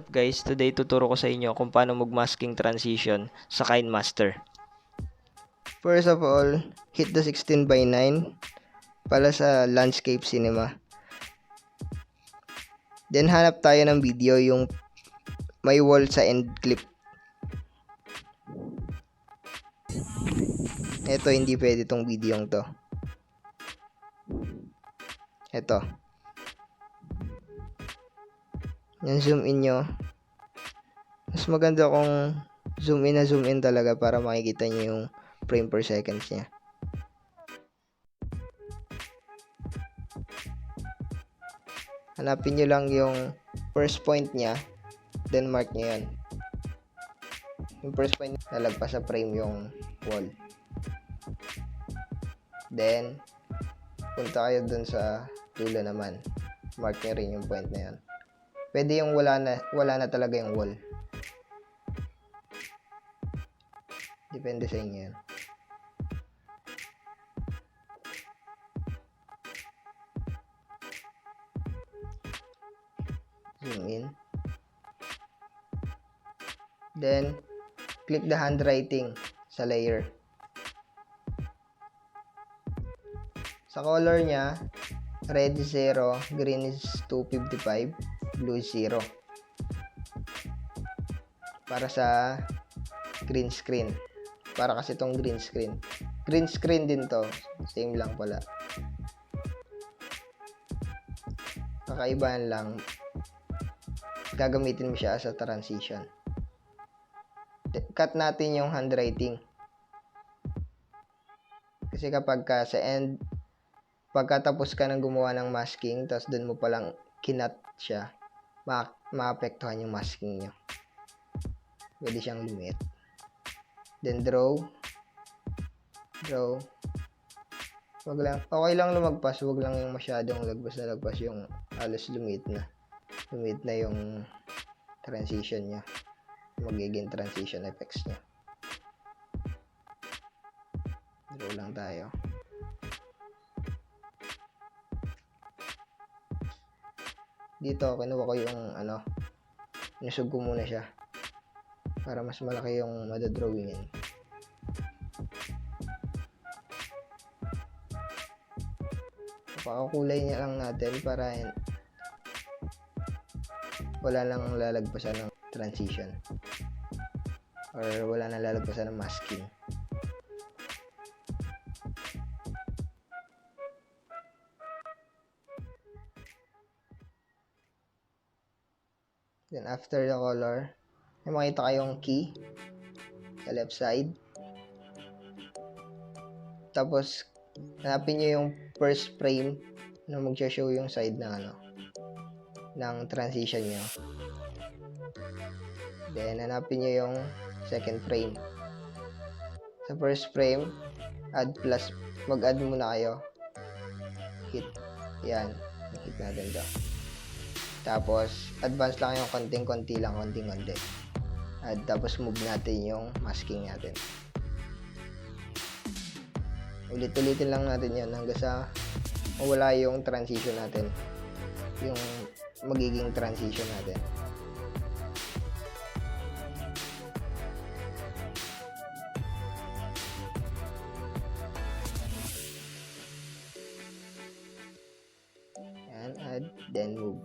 up guys? Today tuturo ko sa inyo kung paano mag-masking transition sa Kinemaster. First of all, hit the 16:9 para sa landscape cinema. Then hanap tayo ng video yung may wall sa end clip. Ito, hindi pwede tong video to. Ito. Yan, zoom in nyo. Mas maganda kung zoom in na zoom in talaga para makikita nyo yung frame per second niya. Hanapin nyo lang yung first point niya, then mark nyo yan. Yung first point, nalagpas sa frame yung wall. Then, punta kayo dun sa dulo naman. Mark nyo rin yung point na yan. Pwede yung wala na talaga yung wall. Depende sa inyo yan. Zoom in. Then, click the handwriting sa layer. Sa color niya, red is 0, green is 255, blue is 0. Para sa green screen. Para kasi itong green screen. Green screen din to. Same lang pala. Kakaibahan lang. Gagamitin mo siya as a transition. Cut natin yung handwriting. Kasi kapag ka sa end, pagkatapos ka ng gumawa ng masking, tapos dun mo palang kinat siya, maapektuhan yung masking nyo. Pwede siyang lumit. Then draw. Wag lang, okay lang lumagpas, wag lang yung masyadong lagpas yung halos lumit na yung transition niya. Magiging transition effects niya. Draw lang tayo. Dito, kinuha ko yung nusog ko muna siya para mas malaki yung madadrawingin. Pakukulay niya lang natin para wala nang lalagpasan ng transition or wala nang lalagpasan ng masking. Then after the color, may makita kayong key sa left side. Tapos hanapin nyo yung first frame na mag-show yung side ng transition nyo. Then hanapin nyo yung second frame. Sa first frame, add plus, mag-add muna kayo. Hit. Yan. Hit natin to. Tapos, advance lang yung konting-konti. At tapos, move natin yung masking natin. Ulit-ulitin lang natin yan hanggang sa mawala yung transition natin. Yung magiging transition natin. Yan, add, then move.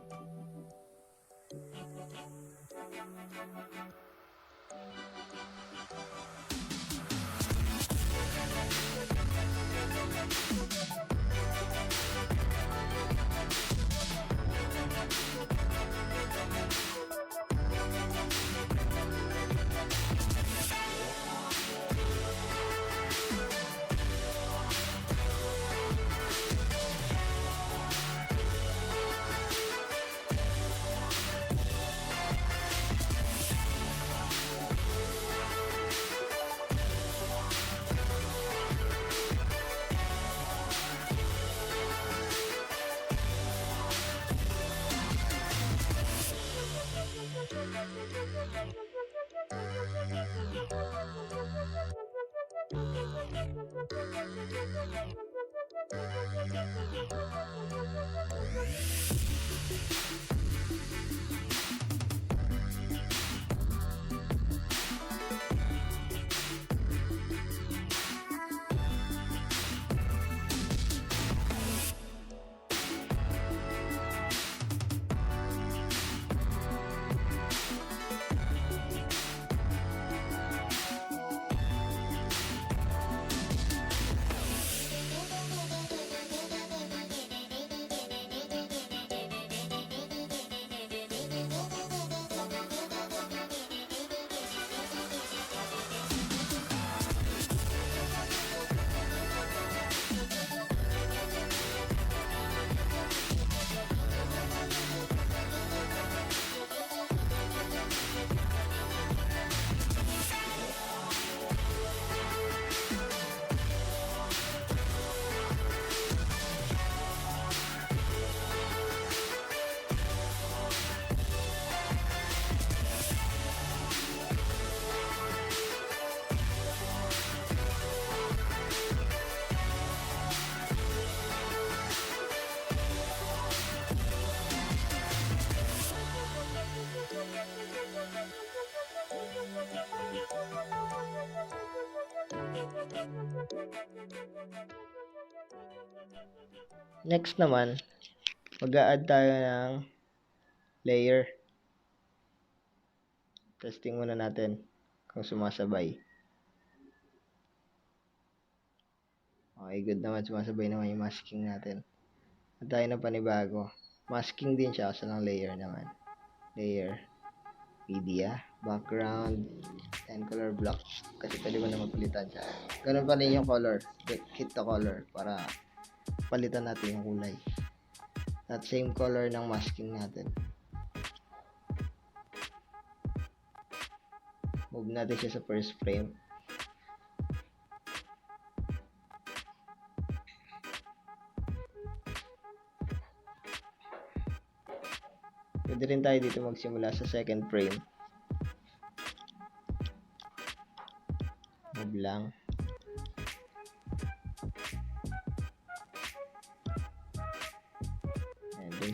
Next naman, mag-a-add tayo ng layer. Testing muna natin kung sumasabay. Okay, good naman. Sumasabay naman yung masking natin. Add tayo ng panibago. Masking din siya kasi lang layer naman. Layer. Media. Background. And color block. Kasi pwede mo na magpalitan siya. Ganun pa rin yung color. Hit the color para palitan natin yung kulay. At same color ng masking natin. Move natin siya sa first frame. Pwede rin tayo dito magsimula sa second frame. Move lang.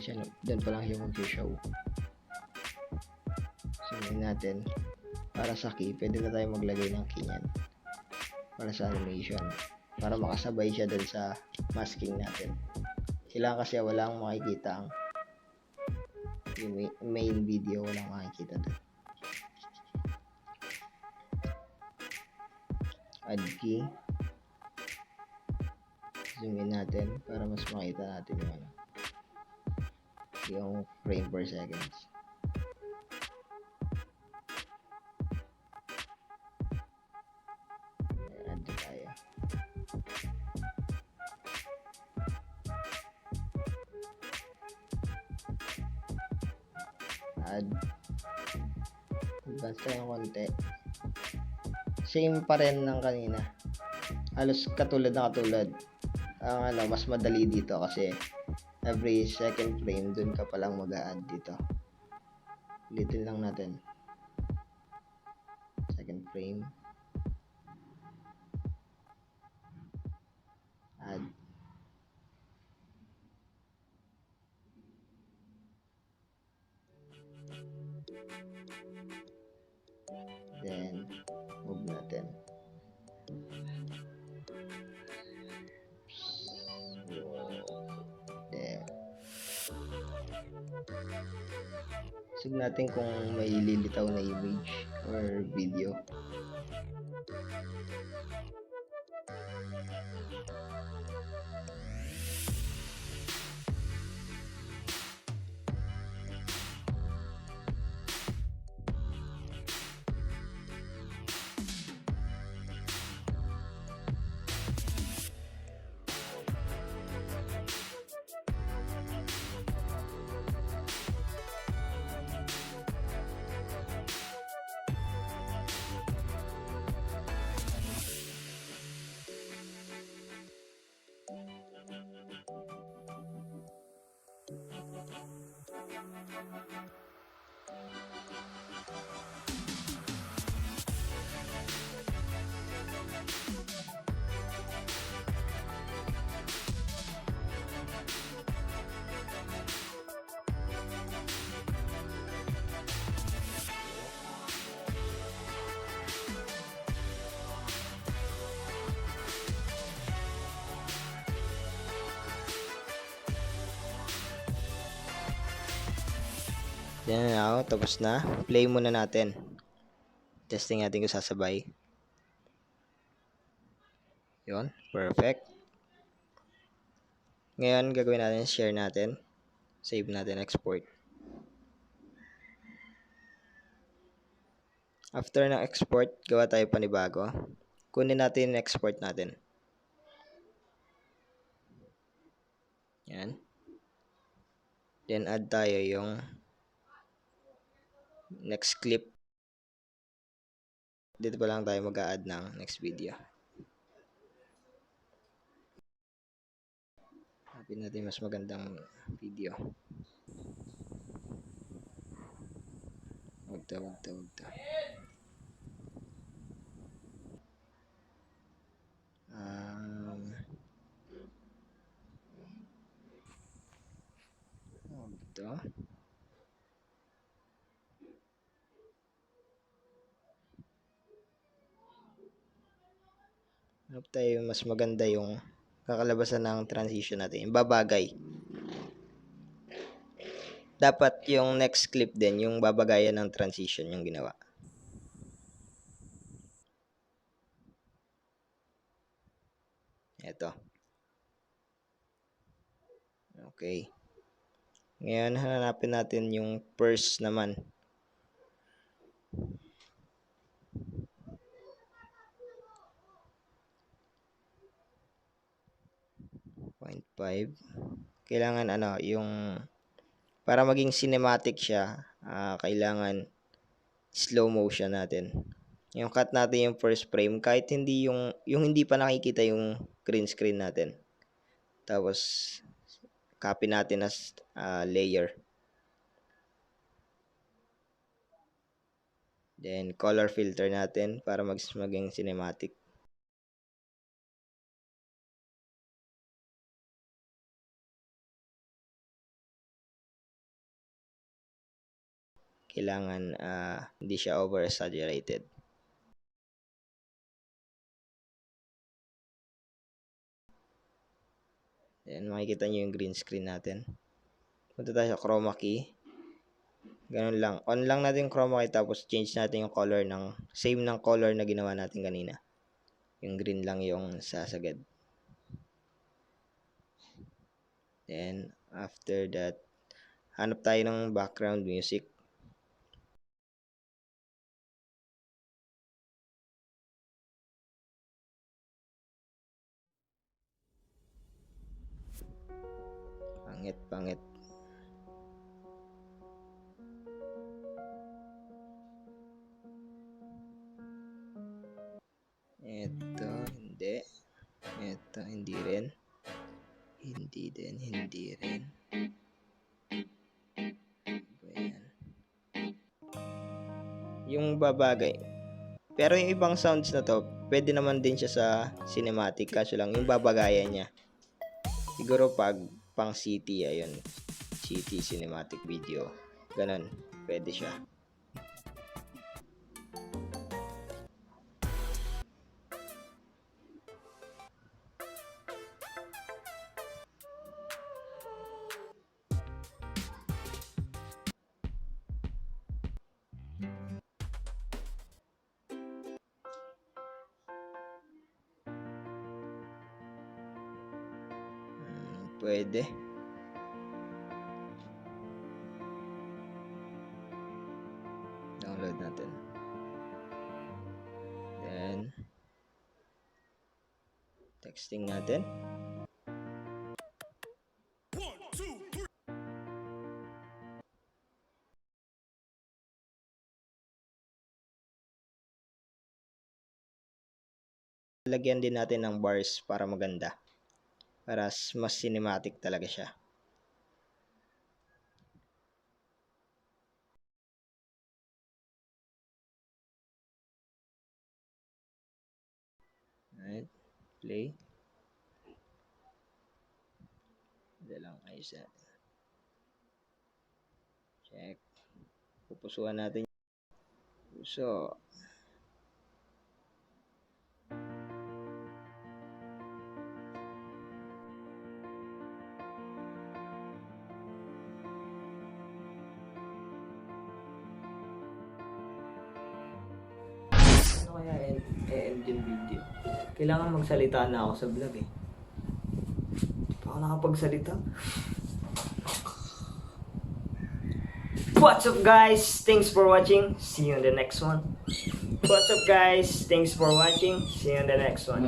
And dun pa lang siya mag-show. Sumin natin. Para sa key, pwede na tayo maglagay ng key niyan. Para sa animation. Para makasabay siya dun sa masking natin. Kailangan kasi walang makikita ang main video, walang makikita dun. Add key. Zoom in natin para mas makita natin yung frame per seconds. Add tayo. Add. Advance tayo konti. Same pa rin ng kanina. Halos katulad na katulad. Ang mas madali dito kasi every second frame dun ka palang mag-a-add dito. Ulitin lang natin. Second frame. Add. Then move natin. There. Check natin kung may lilitaw na image or video. Yan na, tapos na. Play muna natin. Testing natin kung sasabay. Yun, perfect. Ngayon, gagawin natin, share natin. Save natin, export. After ng export, gawa tayo panibago. Kunin natin yung export natin. Yan. Then, add tayo yung next clip. Dito pa lang tayo mag-a-add ng next video. Hanapin natin mas magandang video. Wag to. Ito. Hanap tayo mas maganda yung kakalabasan ng transition natin. Yung babagay. Dapat yung next clip din, yung babagayan ng transition yung ginawa. Ito. Okay. Ngayon, hanapin natin yung first naman. 0.5. Kailangan yung para maging cinematic siya, kailangan slow motion natin. Yung cut natin yung first frame kahit hindi yung hindi pa nakikita yung green screen natin. Tapos copy natin as layer. Then color filter natin para maging cinematic. Kailangan hindi siya over exaggerated. Then makikita nyo yung green screen natin. Punta tayo sa chroma key. Ganun lang. On lang natin yung chroma key tapos change natin yung color ng same ng color na ginawa natin kanina. Yung green lang yung sasagad. Then after that, hanap tayo ng background music. Pangit. Ito, hindi. Ito, hindi rin. Hindi rin. Ayan. Yung babagay. Pero yung ibang sounds na to, pwede naman din siya sa cinematic. Kaso lang, yung babagayan niya. Siguro pag pang city, ayun. City cinematic video. Ganon. Pwede siya. Pwede. Download natin. Then texting natin. Lagyan din natin ng bars para maganda. Para mas cinematic talaga siya. Alright. Play. Ito lang ayos natin. Check. Pupusuan natin. Puso. Kaya end yung video. Kailangan magsalita na ako sa vlog eh. Hindi pa ako nakapagsalita. What's up guys? Thanks for watching. See you in the next one. What's up guys? Thanks for watching. See you in the next one.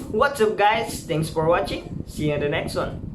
What's up guys? Thanks for watching. See you in the next one.